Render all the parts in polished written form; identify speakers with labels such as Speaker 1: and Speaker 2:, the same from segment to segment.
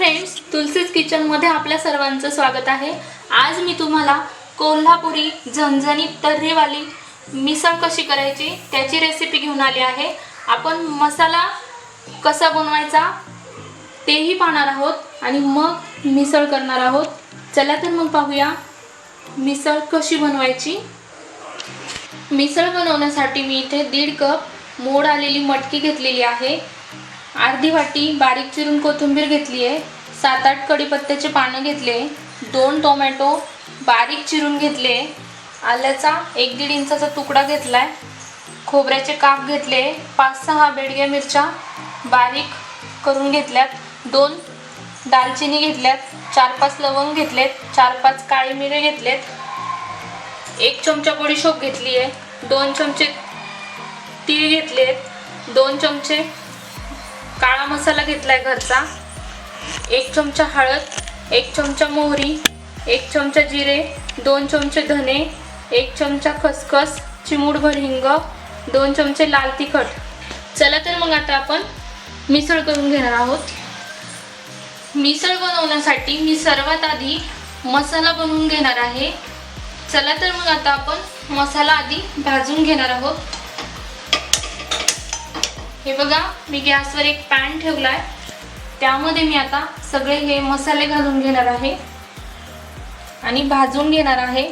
Speaker 1: Friends, Tulsi's kitchen मध्ये आपल्या सर्वांचं स्वागत आहे। आज मी तुम्हाला कोल्हापुरी झणझणीत तर्रीवाली मिसळ कशी करायची त्याची रेसिपी घेऊन आली आहे। आपण मसाला कसा बनवायचा तेही पाहणार आहोत आणि मग मिसळ करणार आहोत। चला तर मग पाहूया मिसळ कशी बनवायची। मिसळ बनवण्यासाठी मी इथे 1.5 कप मोड आलेली मटकी घेतलेली आहे, अर्धी वाटी बारीक चिरून कोथिंबीर घेतली आहे, 7-8 कढीपत्त्याचे पानं घेतले, 2 टोमॅटो बारीक चिरून घेतले, आल्याचा 1-1.5 इंचाचा तुकडा घेतलाय, खोबऱ्याचे काप घेतले, 5-6 बेडग्या मिरच्या बारीक करून घेतल्यात, 2 दालचिनी घेतल्यात, 4-5 लवंग घेतलेत, 4-5 काळे मिरे घेतलेत, 1 चमचा बडीशोप घेतली आहे, 2 चमचे तीळ घेतलेत, 2 चमचे काळा मसाला घेतलाय घरचा, 1 चमचा हळद, 1 चमचा मोहरी, 1 चमचा जिरे, 2 चमचे धने, 1 चमचा खसखस, चिमूटभर हिंग, 2 चमचे लाल तिखट। चला तर मग आता आपण मिसळ करून घेणार आहोत। मिसळ बनवण्यासाठी मी सर्वात आधी मसाला बनवून घेणार आहे। चला तर मग आता आपण मसाला आधी भाजून घेणार आहोत। हे बघा, मी गॅसवर एक पॅन ठेवलाय, त्यामध्ये मी आता सगळे हे मसाले घालून घेणार आहे आणि भाजून घेणार आहे।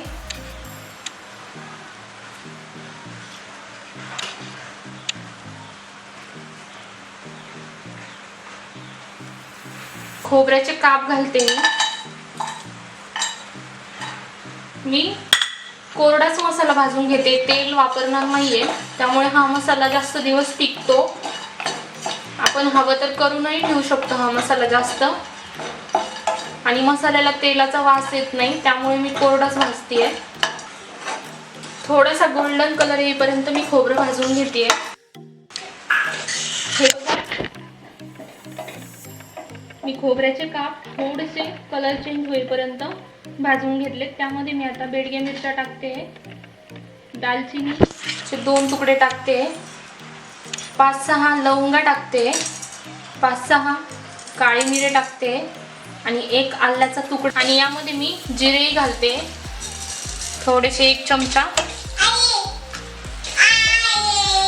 Speaker 1: खोबऱ्याचे काप घालते मी कोरडाच मसाला भाजून घेते, तेल वापरणार नाहीये, त्यामुळे हा मसाला जास्त दिवस टिकतो। आपण हवं तर करूनही ठेवू शकतो हा मसाला जास्त, आणि मसाल्याला तेलाचा वास येत नाही, त्यामुळे मी कोरडाच भाजतेय। थोडासा गोल्डन कलर येईपर्यंत मी खोबरं भाजून घेतेय। हे बघा, मी खोबऱ्याचे काप थोडेसे कलर चेंज होईपर्यंत भाजून घेतले। त्यामध्ये मी आता बेडग्या मिरच्या टाकते, दालचिनीचे 2 तुकडे टाकते, 5-6 लवंगा टाकते, 5-6 काळे मिरे टाकते आणि 1 आल्याचा तुकडा, आणि यामध्ये मी जिरे घालते थोडेसे 1 चमचा,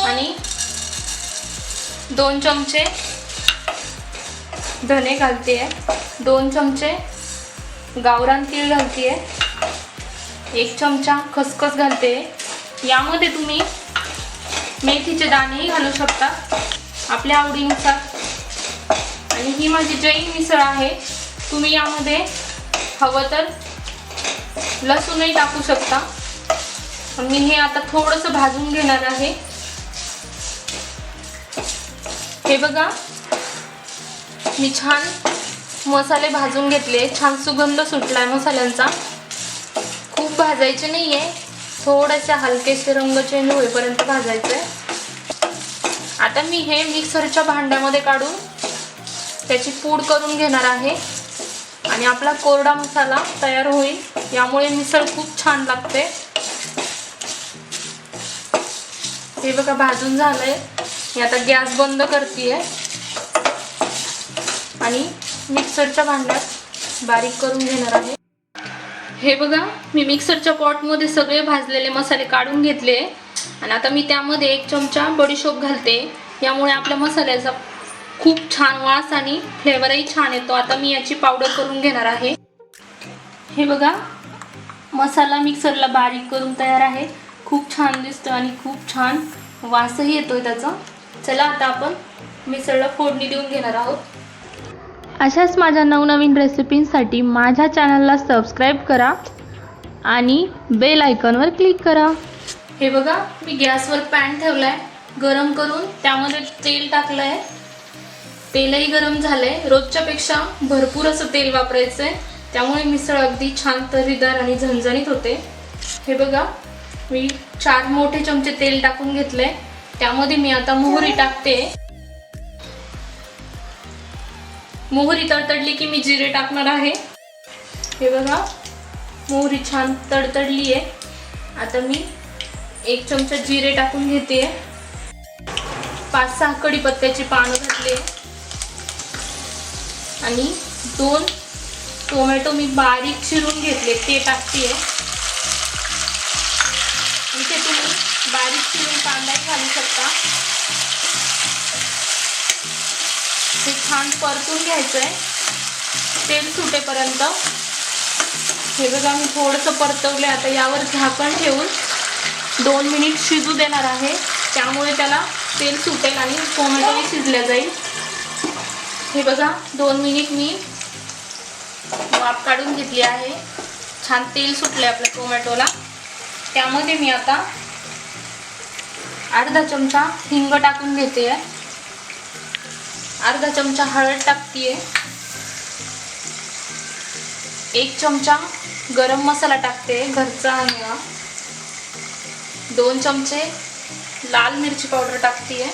Speaker 1: आणि 2 चमचे धने घालते, 2 चमचे गावरान तीळ घालते, 1 चमचा खसखस घालते। यामध्ये तुम्ही मेथीचे दाणेही घालू शकता आपल्या आवडीनुसार। आणि ही माझी जैन मिसळ आहे, तुम्ही यामध्ये हवं तर लसूणही टाकू शकता। मी हे आता थोडंसं भाजून घेणार आहे। हे बघा, मी छान मसाले भाजून घेतले, छान सुगंध सुटलाय मसाल्यांचा। खूप भाजायचे नाहीये, थोडेसे हलकेसे रंग चेंज होईपर्यंत भाजायचे। आता मी हे मिक्सरच्या भांड्यामध्ये काढून त्याची पूड करून घेणार आहे आणि आपला कोरडा मसाला तयार होईल, यामुळे मिसळ खूप छान लागते। हे बघा, भाजून झालंय। मी आता गॅस बंद करतेय आणि मिक्सरच्या भांड्यात बारीक करून घेणार आहे। हे बघा, मी मिक्सरच्या पॉटमध्ये सगळे भाजलेले मसाले काढून घेतले आणि आता मी त्यामध्ये 1 चमचा बडीशोप घालते, यामुळे आपल्या मसाल्याचा खूप छान वास आणि फ्लेवरही छान येतो। आता मी याची पावडर करून घेणार आहे। हे बघा, मसाला मिक्सरला बारीक करून तयार आहे, खूप छान दिसतो आणि खूप छान वासही येतोय त्याचा। चला आता आपण मिसळला फोडणी देऊन घेणार आहोत। अशाच माझ्या नवनवीन रेसिपींसाठी माझ्या चॅनलला सबस्क्राईब करा आणि बेल आयकॉनवर क्लिक करा। हे बघा, मी गॅसवर पॅन ठेवलाय गरम करून, त्यामध्ये तेल टाकलंय, तेलही गरम झालंय। रोजच्या पेक्षा भरपूर असं तेल वापरायचंय, त्यामुळे मिसळ अगदी छान तर्रीदार आणि झणझणीत होते। हे बघा, मी 4 मोठे चमचे तेल टाकून घेतलंय, त्यामध्ये मी आता मोहरी टाकते। मोहरी तडतडली की मी जिरे टाकणार आहे। हे बघा, मोहरी छान तडतडली आहे, आता मी 1 चमचा जिरे टाकून घेते, 5-6 कढीपत्त्याची पानं घातले, आणि 2 टोमॅटो मी बारीक चिरून घेतले ते टाकते. इथे तुम्ही बारीक चिरून कांदाही घालू शकता. हे छान परतून घ्यायचं आहे तेल सुटेपर्यंत. हे बघा मी थोडंसं परतवले. आता यावर झाकण ठेवून 2 मिनिट शिजू देणार आहे. त्यामुळे त्याला तेल सुटेल आणि टोमॅटोही शिजल्या जाईल. हे बघा 2 मिनिट मी वाफ काढून घेतली आहे. छान तेल सुटले आपल्या टोमॅटोला. त्यामध्ये मी आता अर्धा चमचा हिंग टाकून घेते आहे. अर्धा चमचा हळद टाकते आहे. 1 चमचा गरम मसाला टाकते घरचा आहे हा. 2 चमचे लाल मिरची पावडर टाकते आहे.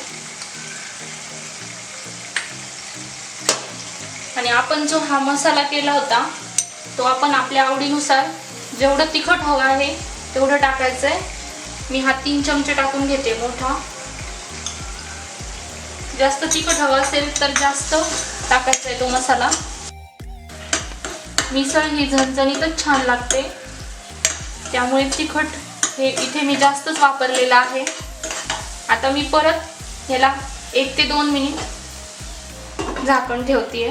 Speaker 1: आणि आपण जो हा मसाला केला होता तो आपण आपल्या आवडीनुसार जेवढं तिखट हवं आहे तेवढं टाकायचं आहे. मी हा 3 चमचे टाकून घेते मोठा. जास्त तिखट हवं असेल तर जास्त टाकायचा आहे तो मसाला. मिसळ ही झणझणीतच छान लागते. त्यामुळे तिखट हे इथे मी जास्तच वापरलेलं आहे. आता मी परत याला 1 ते 2 मिनिट झाकण ठेवते.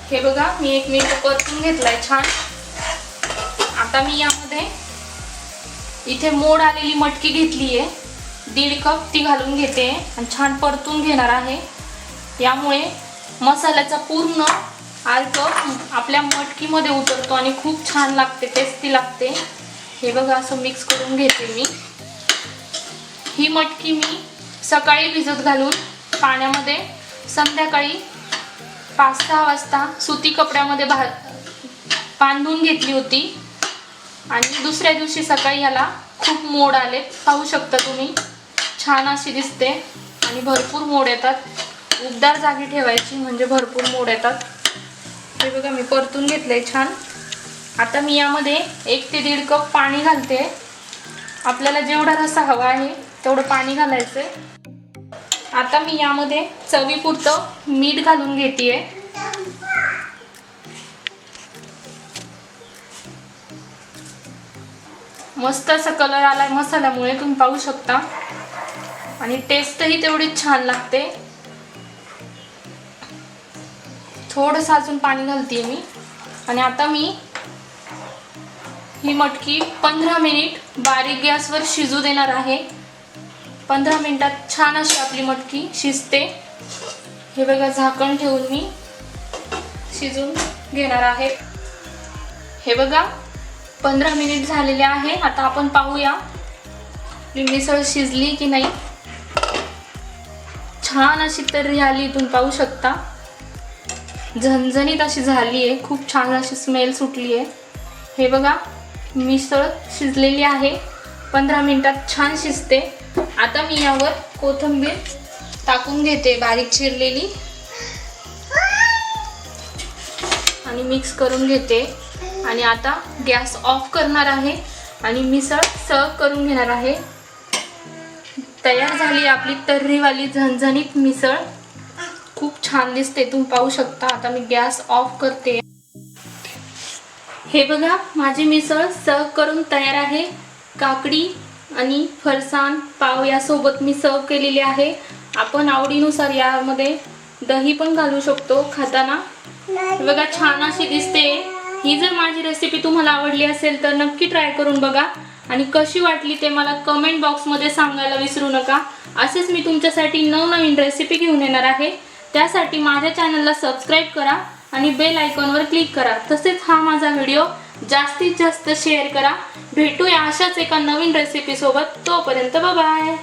Speaker 1: हे बघा मी 1 मिनिट परतून घेतलाय छान. आता मी यामध्ये इथे मोड आलेली मटकी घेतली आहे. 1.5 कप ती घालून घेते आणि छान परतून घेणार आहे. यामुळे मसाल्याचा पूर्ण अर्क आपल्या मटकीमध्ये उतरतो आणि खूप छान लागते, टेस्टी लागते. हे बघा असं मिक्स करून घेते मी. ही मटकी मी सकाळी भिजत घालून पाण्यामध्ये संध्याकाळी 5-6 वाजता सुती कपड्यामध्ये बांधून घेतली होती. आणि दुसऱ्या दिवशी सकाळी याला खूप मोड आले. पाहू शकता तुम्ही. छान अशी दिसते आणि भरपूर मोड येतात. उबदार जागी ठेवायची म्हणजे भरपूर मोड येतात. हे बघा मी परतून घेतलंय छान. आता मी यामध्ये 1 ते 1.5 कप पाणी घालते. आपल्याला जेवढा रस्सा हवा आहे तेवढं पाणी घालायचंय. आता मी यामध्ये चवीपुरतं मीठ घालून घेतेय. मस्त असा कलर आलाय मसाल्यामुळे, तुम्ही पाहू शकता. आणि टेस्टही तेवढीच छान लागते. थोडंसं अजून पाणी घालते मी. आणि आता मी ही मटकी 15 मिनिट बारीक गॅसवर शिजू देणार आहे. 15 मिनिटात छान अशी आपली मटकी शिजते. हे बघा झाकण ठेवून मी शिजून घेणार आहे. हे बघा 15 मिनिट झालेले आहे. आता आपण पाहूया मिसळ शिजली की नाही. छान अशी तर्री आली, तुम्ही पाहू शकता. झणझणीत अशी झाली आहे. खूप छान अशी स्मेल सुटली आहे. हे बघा मिसळ शिजलेली आहे. 15 मिनिटात छान शिजते. आता मी यावर कोथिंबीर टाकून घेते बारीक चिरलेली आणि मिक्स करून घेते. आणि आता गॅस ऑफ करणार आहे आणि मिसळ सर्व करून घेणार आहे. तयार झाली आपली तर्रीवाली झणझणीत मिसळ. खूप छान दिसते, तुम्ही पाहू शकता. आता मी गॅस ऑफ करते. हे बघा माझी मिसळ सर्व करून तयार आहे. काकडी आणि फरसाण पाव यासोबत मी सर्व केलेली आहे. आपण आवडीनुसार यामध्ये दही पण घालू शकतो खाताना. बघा छान अशी दिसते. ही जर माझी रेसिपी तुम्हाला आवडली असेल तर नक्की ट्राय करून बघा. आणि कशी वाटली ते मला कमेंट बॉक्समध्ये सांगायला विसरू नका. असेच मी तुमच्यासाठी नवनवीन रेसिपी घेऊन येणार आहे. त्यासाठी माझ्या चॅनलला सबस्क्राईब करा आणि बेल आयकॉनवर क्लिक करा. तसेच हा माझा व्हिडिओ जास्तीत जास्त शेअर करा. भेटूया अशाच एका नवीन रेसिपी सोबत. तोपर्यंत बाय बाय.